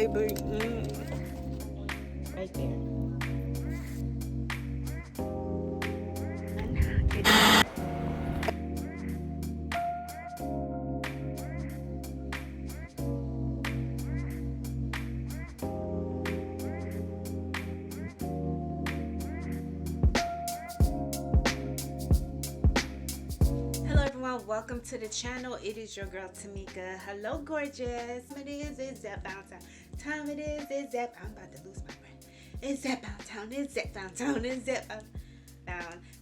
baby. Right there. Hello everyone, welcome to the channel. It is your girl Tamika. Hello gorgeous. It's Zepbound time. It's Zepbound. I'm about to lose my breath. It's Zepbound town. It's Zepbound town. It's Zepbound.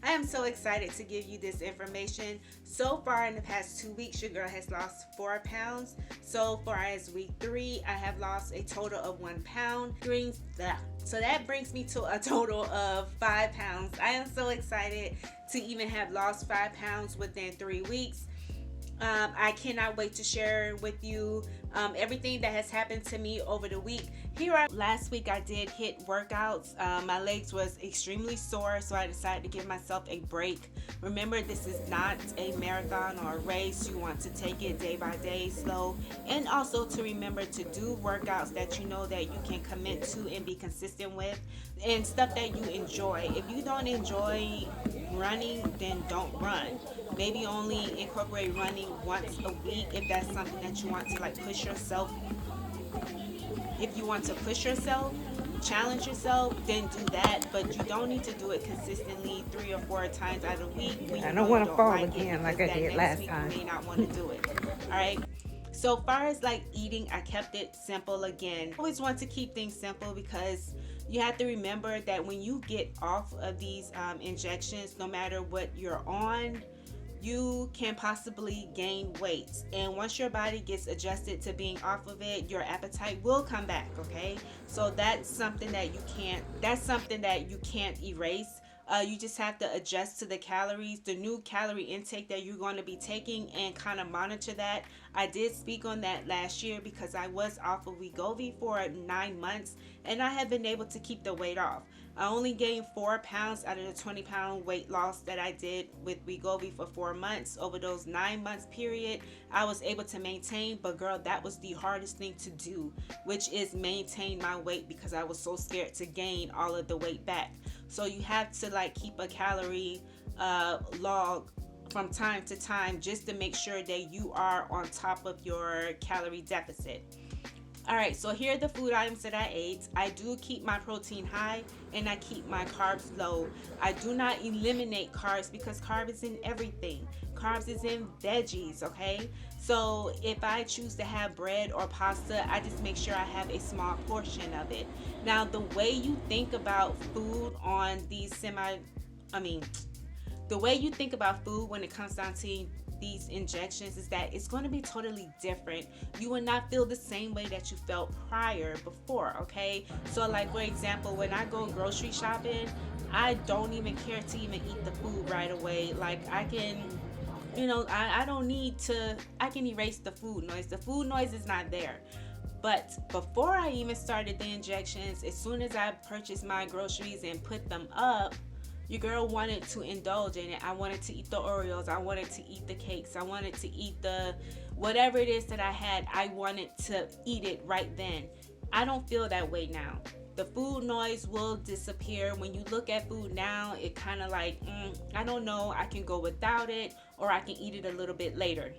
I am so excited to give you this information. So far in the past 2 weeks, your girl has lost 4 pounds. So far as week 3, I have lost a total of 1 pound. So that brings me to a total of 5 pounds. I am so excited to even have lost 5 pounds within 3 weeks. I cannot wait to share with you everything that has happened to me over the week. Last week I did hit workouts. My legs was extremely sore, so I decided to give myself a break. Remember, this is not a marathon or a race. You want to take it day by day, slow, and also to remember to do workouts that you know that you can commit to and be consistent with, and stuff that you enjoy. If you don't enjoy running, then don't run. Maybe only incorporate running once a week if that's something that you want to like push yourself. If you want to push yourself, challenge yourself, then do that. But you don't need to do it consistently 3 or 4 times out of the week. When I don't want to fall again like I did last time. You may not want to do it. All right. So far as like eating, I kept it simple again. I always want to keep things simple because you have to remember that when you get off of these injections, no matter what you're on, you can possibly gain weight, and once your body gets adjusted to being off of it, your appetite will come back. Okay, so that's something that you can't erase. You just have to adjust to the calories, the new calorie intake that you're going to be taking, and kind of monitor that. I did speak on that last year because I was off of Wegovy for 9 months, and I have been able to keep the weight off. I only gained 4 pounds out of the 20-pound weight loss that I did with Wegovy for 4 months. Over those 9 months period, I was able to maintain, but girl, that was the hardest thing to do, which is maintain my weight because I was so scared to gain all of the weight back. So you have to like keep a calorie log from time to time just to make sure that you are on top of your calorie deficit. Alright, so here are the food items that I ate. I do keep my protein high and I keep my carbs low. I do not eliminate carbs because carbs is in everything. Carbs is in veggies, okay? So if I choose to have bread or pasta, I just make sure I have a small portion of it. Now, the way you think about food on these the way you think about food when it comes down to these injections is that it's going to be totally different. You will not feel the same way that you felt before, okay? So like for example, when I go grocery shopping, I don't even care to even eat the food right away. Like I can, I don't need to, I can erase the food noise. The food noise is not there. But before I even started the injections, as soon as I purchased my groceries and put them up, your girl wanted to indulge in it. I wanted to eat the Oreos. I wanted to eat the cakes. I wanted to eat the whatever it is that I had. I wanted to eat it right then. I don't feel that way now. The food noise will disappear. When you look at food now, it kind of like, I don't know. I can go without it or I can eat it a little bit later.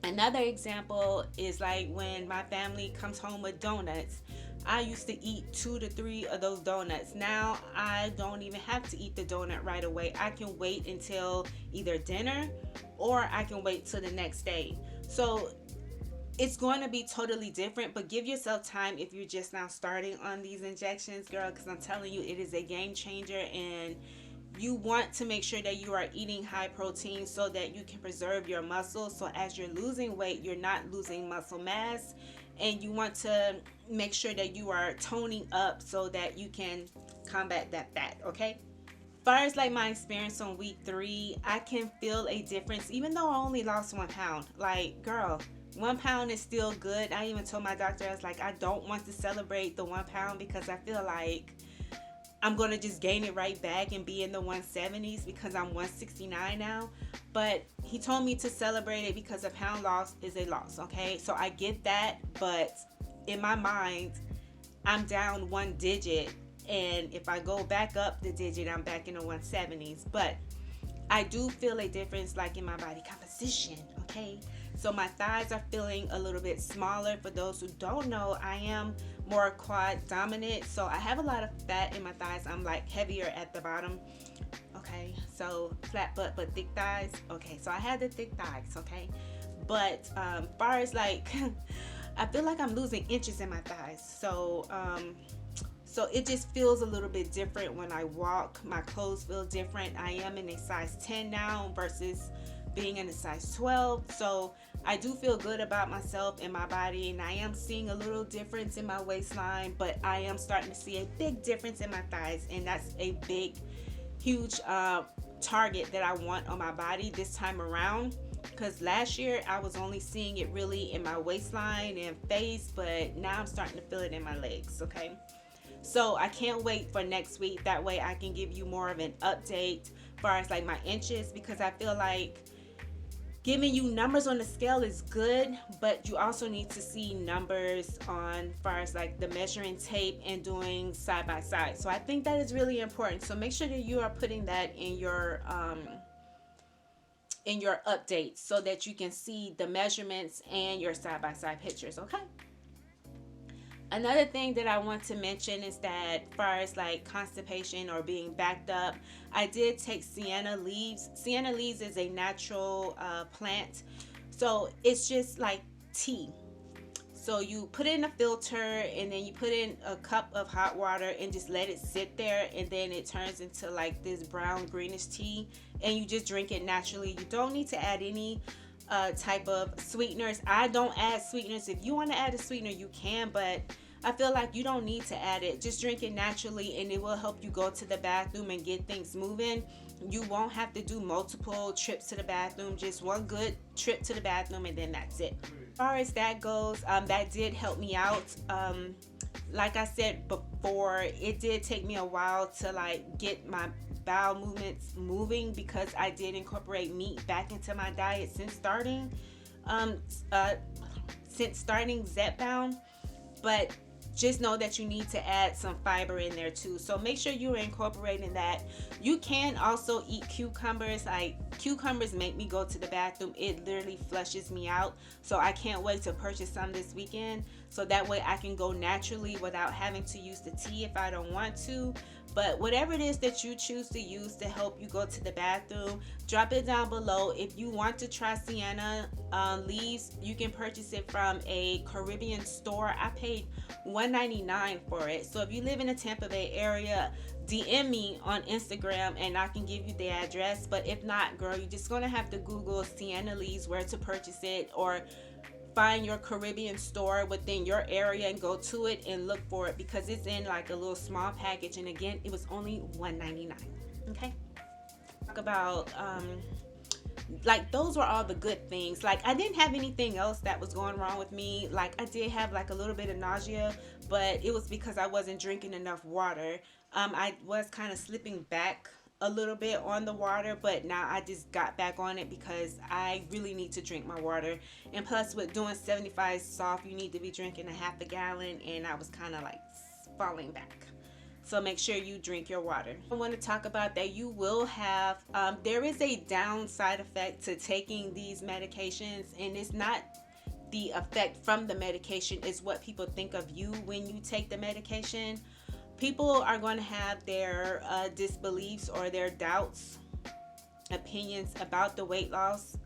Another example is like when my family comes home with donuts. I used to eat 2 to 3 of those donuts. Now I don't even have to eat the donut right away. I can wait until either dinner or I can wait till the next day. So it's going to be totally different, but give yourself time if you're just now starting on these injections, girl, because I'm telling you, it is a game changer, and you want to make sure that you are eating high protein so that you can preserve your muscles. So as you're losing weight, you're not losing muscle mass, and you want to make sure that you are toning up so that you can combat that fat, okay? As far as like my experience on week 3, I can feel a difference even though I only lost 1 pound. Like, girl, 1 pound is still good. I even told my doctor, I was like, I don't want to celebrate the 1 pound because I feel like I'm going to just gain it right back and be in the 170s because I'm 169 now. But he told me to celebrate it because a pound loss is a loss, okay? So I get that, but in my mind, I'm down one digit, and if I go back up the digit, I'm back in the 170s. But I do feel a difference like in my body composition, okay? So my thighs are feeling a little bit smaller. For those who don't know, I am more quad dominant, so I have a lot of fat in my thighs. I'm like heavier at the bottom, okay? So flat butt but thick thighs, okay? So I had the thick thighs, okay? But far as like I feel like I'm losing inches in my thighs, so it just feels a little bit different when I walk. My clothes feel different. I am in a size 10 now versus being in a size 12. So I do feel good about myself and my body, and I am seeing a little difference in my waistline, but I am starting to see a big difference in my thighs, and that's a big, huge target that I want on my body this time around. Because last year I was only seeing it really in my waistline and face, but now I'm starting to feel it in my legs, okay? So I can't wait for next week. That way I can give you more of an update as far as like my inches, because I feel like giving you numbers on the scale is good, but you also need to see numbers on as far as like the measuring tape and doing side by side. So I think that is really important. So make sure that you are putting that in your updates so that you can see the measurements and your side by side pictures, okay? Another thing that I want to mention is that as far as like constipation or being backed up, I did take Sienna Leaves. Sienna Leaves is a natural plant. So it's just like tea. So you put it in a filter, and then you put in a cup of hot water and just let it sit there, and then it turns into like this brown greenish tea, and you just drink it naturally. You don't need to add any type of sweeteners. I don't add sweeteners. If you want to add a sweetener, you can, but I feel like you don't need to add it. Just drink it naturally, and it will help you go to the bathroom and get things moving. You won't have to do multiple trips to the bathroom. Just one good trip to the bathroom, and then that's it. As far as that goes, that did help me out. Like I said before, it did take me a while to like get my bowel movements moving, because I did incorporate meat back into my diet since starting Zepbound. But just know that you need to add some fiber in there too. So make sure you're incorporating that. You can also eat cucumbers. Like, cucumbers make me go to the bathroom. It literally flushes me out. So I can't wait to purchase some this weekend, so that way I can go naturally without having to use the tea if I don't want to. But whatever it is that you choose to use to help you go to the bathroom, drop it down below. If you want to try Sienna Leaves, you can purchase it from a Caribbean store. I paid $1.99 for it. So if you live in the Tampa Bay area, DM me on Instagram and I can give you the address. But if not, girl, you're just gonna have to Google Sienna Leaves, where to purchase it, or find your Caribbean store within your area and go to it and look for it, because it's in like a little small package, and again, it was only $1.99. okay? Talk about like, those were all the good things. Like, I didn't have anything else that was going wrong with me. Like, I did have like a little bit of nausea, but it was because I wasn't drinking enough water. I was kind of slipping back a little bit on the water, but now I just got back on it because I really need to drink my water. And plus, with doing 75 soft, you need to be drinking a half a gallon, and I was kind of like falling back. So make sure you drink your water. I want to talk about that you will have, there is a downside effect to taking these medications, and it's not the effect from the medication, it's what people think of you when you take the medication. People are going to have their disbeliefs or their doubts, opinions about the weight loss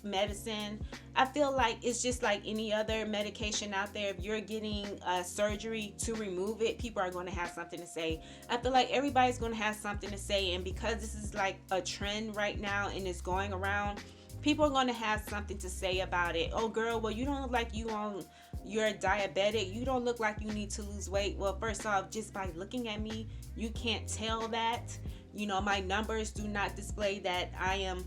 medicine. I feel like it's just like any other medication out there. If you're getting surgery to remove it, people are going to have something to say. I feel like everybody's going to have something to say, and because this is like a trend right now and it's going around, people are going to have something to say about it. Oh girl, well, you don't look like you're diabetic. You don't look like you need to lose weight. Well, first off, just by looking at me, you can't tell that. You know, my numbers do not display that I am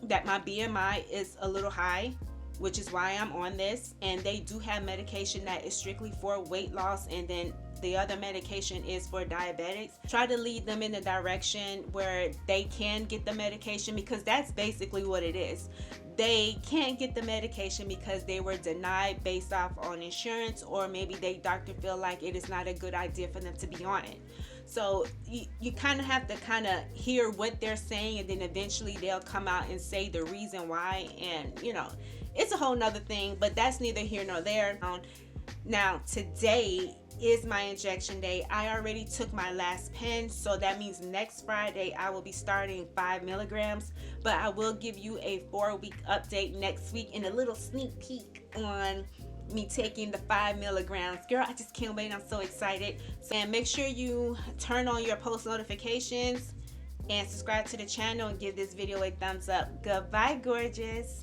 that my BMI is a little high. which is why I'm on this. And they do have medication that is strictly for weight loss, and then the other medication is for diabetics. Try to lead them in the direction where they can get the medication, because that's basically what it is. They can't get the medication because they were denied based off on insurance, or maybe they doctor feel like it is not a good idea for them to be on it. So you kind of have to kind of hear what they're saying, and then eventually they'll come out and say the reason why. And it's a whole nother thing, but that's neither here nor there. Now today is my injection day. I already took my last pen, so that means next Friday I will be starting 5 milligrams, but I will give you a 4-week update next week and a little sneak peek on me taking the 5 milligrams. Girl, I just can't wait. I'm so excited. And make sure you turn on your post notifications and subscribe to the channel and give this video a thumbs up. Goodbye, gorgeous.